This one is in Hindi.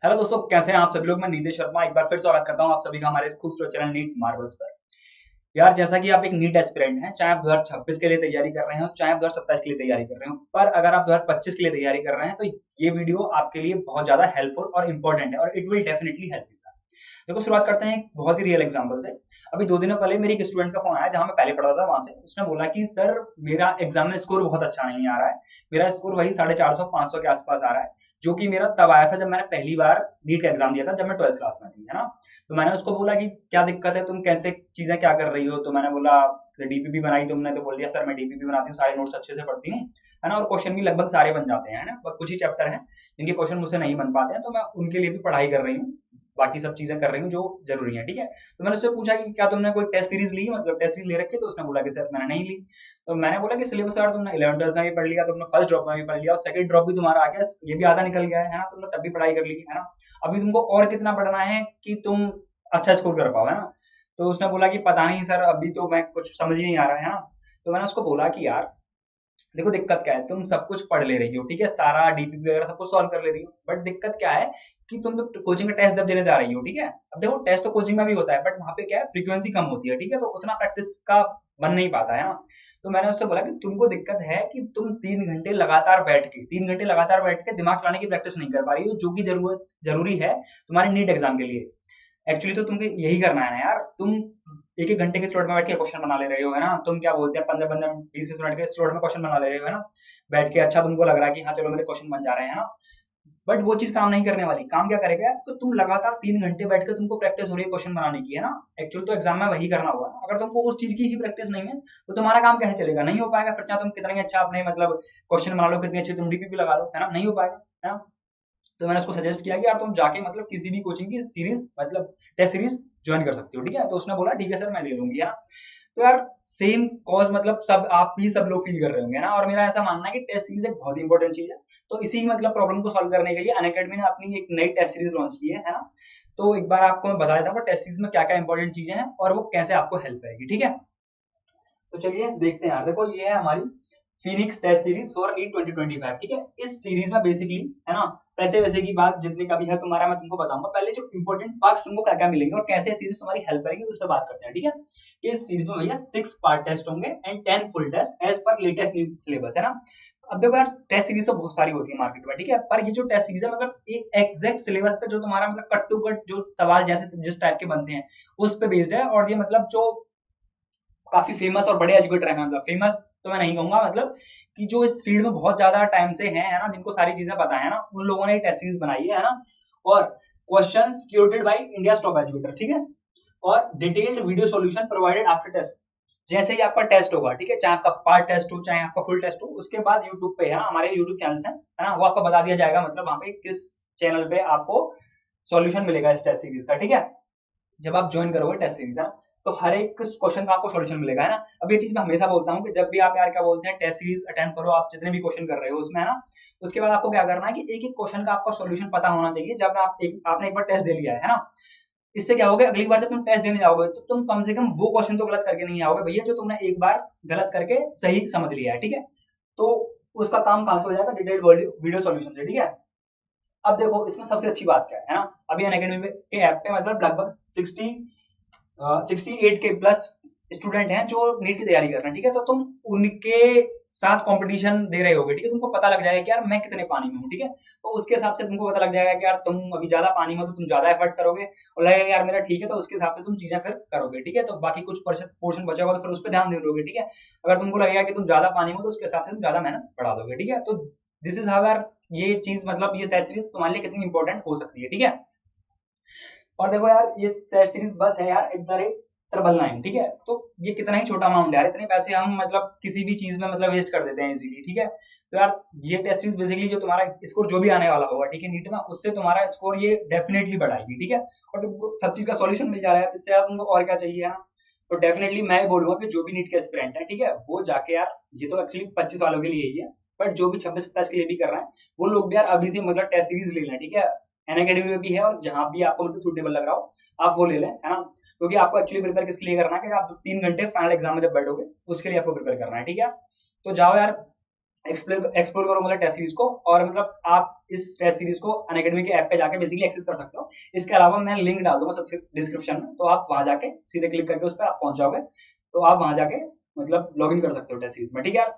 हेलो दोस्तों, कैसे हैं आप सभी लोग। मैं नीतीश शर्मा एक बार फिर स्वागत करता हूं आप सभी का हमारे इस खूबसूरत चैनल नीट मार्वल्स पर। यार, जैसा कि आप एक नीट एस्पिरेंट हैं, चाहे आप 2026 के लिए तैयारी कर रहे हो, चाहे आप 2027 के लिए तैयारी कर रहे हो, पर अगर आप 2025 के लिए तैयारी कर रहे हैं तो ये वीडियो आपके लिए बहुत ज्यादा हेल्पफुल और इंपॉर्टेंट है और it will definitely help you. देखो, शुरुआत करते हैं एक बहुत ही रियल एग्जांपल से। अभी 2 दिनों पहले मेरे एक स्टूडेंट का फोन आया जहां मैं पहले पढ़ा था, वहां से उसने बोला कि सर, मेरा एग्जाम में स्कोर बहुत अच्छा नहीं आ रहा है। मेरा स्कोर वही 450 500 के आसपास आ रहा है, जो कि मेरा तब आया था जब मैंने पहली बार नीट का एग्जाम दिया था, जब मैं 12th क्लास में थी, है ना। तो मैंने उसको बोला कि क्या दिक्कत है, तुम कैसे चीजें क्या कर रही हो। तो मैंने बोला डीपीपी बनाई तुमने, तो बोल दिया सर मैं डीपीपी बनाती हूँ, सारे नोट्स अच्छे से पढ़ती हूँ, है ना, और क्वेश्चन भी लगभग सारे बन जाते हैं, है ना। बस कुछ ही चैप्टर हैं जिनके क्वेश्चन मुझसे नहीं बन पाते हैं, तो मैं उनके लिए भी पढ़ाई कर रही हूँ, बाकी सब चीजें कर रही हूँ जो जरूरी है, ठीक है। तो मैंने उससे पूछा कि क्या तुमने कोई टेस्ट सीरीज ली, मतलब टेस्ट सीरीज ले रखी है। तो उसने बोला कि सर मैंने नहीं ली। तो मैंने बोला कि सिलेबस यार तुमने 11th 12th में भी पढ़ लिया, तुमने फर्स्ट ड्रॉप में भी पढ़ लिया और सेकंड ड्रॉप भी तुम्हारा आ गया, ये भी आधा निकल गया है ना, तुमने तब भी पढ़ाई कर ली, है ना। अभी तुमको और कितना पढ़ना है कि तुम अच्छा स्कोर कर पाओ, है ना। तो उसने बोला कि पता नहीं सर, अभी तो मैं कुछ समझ ही नहीं आ रहा है ना। तो मैंने उसको बोला कि यार देखो, दिक्कत क्या है, तुम सब कुछ पढ़ ले रही हो, ठीक है, सारा डीपीपी वगैरह सब कुछ सॉल्व कर ले रही हो, बट दिक्कत क्या है कि तुम तो कोचिंग का टेस्ट जब देने जा रही हो, ठीक है। अब देखो, टेस्ट तो कोचिंग में भी होता है, बट वहां पे क्या है, फ्रीक्वेंसी कम होती है, ठीक है, तो उतना प्रैक्टिस का बन नहीं पाता है ना। तो मैंने उससे बोला कि तुमको दिक्कत है कि तुम 3 घंटे लगातार बैठ के 3 घंटे लगातार बैठ के दिमाग चलाने की प्रैक्टिस नहीं कर पा रही हो, जो कि जरूरी है तुम्हारे नीट एग्जाम के लिए। एक्चुअली तो तुमको यही करना है ना यार। तुम एक एक घंटे के स्लॉट में बैठ के क्वेश्चन बना ले रहे हो, है ना। तुम क्या बोलते हैं, 15 15 20 20 मिनट के स्लॉट में क्वेश्चन बना ले रहे हो, है ना, बैठ के। अच्छा, तुमको लग रहा है कि हाँ चलो मेरे क्वेश्चन बन जा रहे हैं, है ना। बट वो चीज काम नहीं करने वाली। काम क्या करेगा, तो तुम लगातार 3 घंटे बैठ के तुमको प्रैक्टिस हो रही है क्वेश्चन बनाने की, है ना। एक्चुअली तो एग्जाम में वही करना होगा। अगर तुमको उस चीज की ही प्रैक्टिस नहीं है तो तुम्हारा काम कैसे चलेगा, नहीं हो पाएगा। फिर चाहे तुम कितना ही अच्छा अपने मतलब क्वेश्चन बना लो, कितनी अच्छी तुम डीपीपी लगा लो, है ना, नहीं हो पाएगा, है ना। तो मैंने उसको सजेस्ट किया कि यार तुम जाके मतलब किसी भी कोचिंग की सीरीज, मतलब टेस्ट सीरीज ज्वाइन कर सकते हो, ठीक है। तो उसने बोला ठीक है सर, मैं ले लूंगी, है ना। तो यार, सेम कॉज मतलब सब आप भी सब लोग फील कर रहे होंगे ना। और मेरा ऐसा मानना है कि टेस्ट सीरीज एक बहुत इंपॉर्टेंट चीज है। तो इसी मतलब प्रॉब्लम को सॉल्व करने के लिए अनअकैडमी ने अपनी एक नई टेस्ट सीरीज लॉन्च की है ना। तो एक बार आपको मैं बता देता हूँ टेस्ट सीरीज में क्या क्या इंपॉर्टेंट चीजें हैं और वो कैसे आपको हेल्प करेगी, ठीक है। तो चलिए देखते हैं यार। देखो, ये है हमारी Phoenix test series for NEET 2025, ठीक है। इस सीरीज में बेसिकली, है ना, पैसे वैसे की बात जितनी का भी है तुम्हारा, मैं तुमको बताऊंगा। पहले जो इंपॉर्टेंट पार्ट्स तुमको क्या क्या मिलेंगे और कैसे सीरीज तुम्हारी हेल्प करेगी, उस पर बात करते हैं, ठीक है। इस सीरीज में भैया 6 पार्ट टेस्ट होंगे एंड 10 फुल टेस्ट एज पर लेटेस्ट नीट सिलेबस, है ना। अब देखो यार, टेस्ट सीरीज तो बहुत सारी होती है मार्केट में, ठीक है, पर ये जो टेस्ट सीरीज है मतलब एक एग्जैक्ट सिलेबस पे जो तुम्हारा मतलब कट टू कट जो सवाल जैसे जिस टाइप के बनते हैं उस पे बेस्ड है। और ये मतलब जो काफी फेमस और बड़े एजुकेटर हैं, मतलब फेमस तो मैं नहीं कहूंगा, मतलब कि जो इस फील्ड में बहुत ज्यादा टाइम से हैं, है ना, जिनको सारी चीजें पता है ना, उन लोगों ने टेस्ट सीरीज बनाई है ना। और questions curated by India top educator, ठीक है। और detailed video solution provided after test. जैसे ही आपका टेस्ट होगा, ठीक है, चाहे आपका पार्ट टेस्ट हो चाहे आपका फुल टेस्ट हो, उसके बाद यूट्यूब पे, है ना, हमारे यूट्यूब चैनल है ना, वो आपको बता दिया जाएगा, मतलब वहां पे किस चैनल पे आपको सॉल्यूशन मिलेगा इस टेस्ट सीरीज का, ठीक है। जब आप ज्वाइन करोगे टेस्ट सीरीज, है ना, तो हर एक क्वेश्चन का आपको सॉल्यूशन मिलेगा, है ना। अब ये चीज मैं हमेशा बोलता हूँ कि जब भी आप यार क्या बोलते हैं टेस्ट सीरीज अटेम्प्ट करो, आप जितने भी क्वेश्चन कर रहे हो उसमें, है ना, उसके बाद आपको क्या करना है कि एक एक क्वेश्चन का आपको सॉल्यूशन पता होना चाहिए। जब आपने एक बार टेस्ट दे लिया है ना, इससे क्या होगा, अगली बार जब तुम टेस्ट देने जाओगे तो तुम कम से कम वो क्वेश्चन तो गलत करके नहीं आओगे भैया, जो तुमने एक बार गलत करके सही समझ लिया है, ठीक है। तो उसका काम कहां से हो जाएगा, डिटेल्ड वीडियो सॉल्यूशन से, ठीक है। अब देखो, इसमें सबसे अच्छी बात क्या है ना, अभी अनअकैडमी के ऐप पे मतलब लगभग 68 के प्लस स्टूडेंट हैं जो नीट की तैयारी कर रहे हैं, ठीक है। तो तुम उनके साथ कंपटीशन दे रहे होगे, ठीक है। तुमको पता लग जाएगा कि यार मैं कितने पानी में हूँ, ठीक है। तो उसके हिसाब से तुमको पता लग जाएगा कि यार तुम अभी ज्यादा पानी में हो तो तुम ज्यादा एफर्ट करोगे, और लगेगा यार मेरा ठीक है, तो उसके हिसाब से तुम चीजें फिर करोगे, ठीक है। तो बाकी कुछ पोर्शन बचा होगा तो फिर उस पर ध्यान दे दोगे, ठीक है। अगर तुमको लगेगा कि तुम ज्यादा पानी में हो तो उसके हिसाब से तुम ज्यादा मेहनत बढ़ा दोगे, ठीक है। तो दिस इज हाउ यार ये चीज मतलब ये टेस्ट सीरीज तुम्हारे लिए कितनी इंपॉर्टेंट हो सकती है, ठीक है। और देखो यार, ये सेट सीरीज बस है यार @999, ठीक है। तो ये कितना ही छोटा अमाउंट है यार, इतने पैसे हम मतलब किसी भी चीज में मतलब वेस्ट कर देते हैं इजीली, ठीक है। तो यार, ये टेस्ट सीरीज बेसिकली जो तुम्हारा स्कोर जो भी आने वाला होगा, ठीक है, नीट में, उससे तुम्हारा स्कोर ये डेफिनेटली बढ़ाएगी, ठीक है। और तुमको सब चीज का सॉल्यूशन मिल जा रहा है, इससे यार तुमको और क्या चाहिए, हाँ। तो डेफिनेटली मैं बोलूंगा कि जो भी नीट के एस्पिरेंट है, ठीक है, वो जाके यार, ये तो एक्चुअली 25 वालों के लिए ही है, बट जो भी 26 27 के लिए भी कर रहे हैं, वो लोग भी यार अभी से मतलब टेस्ट सीरीज ले लें, ठीक है। एन अकेडमी में भी है और जहां भी आपको मतलब सूटेबल लग रहा हो आप वो ले लें, है ना। क्योंकि आपको एक्चुअली प्रिपेयर किसके लिए करना है कि आप 3 घंटे फाइनल एग्जाम में जब बैठोगे उसके लिए आपको प्रिपेयर करना है, ठीक है। तो जाओ यार, एक्सप्लोर करो मतलब टेस्ट सीरीज को, और मतलब आप इस टेस्ट सीरीज को अनअकैडमी के ऐप पे जाके बेसिकली एक्सेस कर सकते हो। इसके अलावा मैं लिंक डाल दूंगा सबसे डिस्क्रिप्शन में, तो आप वहां जाके सीधे क्लिक करके उस पर आप पहुंच जाओगे, तो आप वहां जाके मतलब लॉग इन कर सकते हो टेस्ट सीरीज में, ठीक है यार।